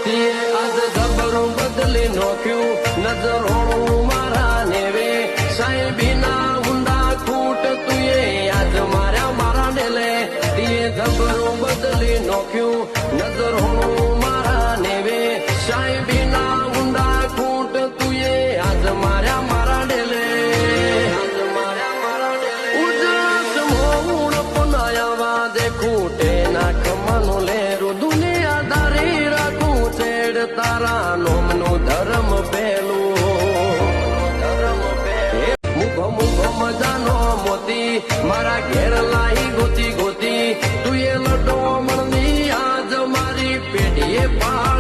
આજ જબરું બદલી નોખ્યું નજર હોણું મારા નેવે સાહેબીના ઊંડા ખૂટ તુએ આજ મારા ડેલે જબરું બદલી નોખ્યું નજર હોણું મારા નેવે સાહેબીના ઊંડા ખૂટ તુએ આજ મારા ડેલે ઉજાસ મોણ પનાયા દે ખૂટે નાખ મનો લેરું દુનિયા દારી રાખું છેડ તારા નોમનું ધર્મ પેલું મુખો મુખો મજાનો મોતી મારા ઘેર લાઈ ગોતી ગોતી તું એ લડો મણની આજ મારી પેઢીએ પા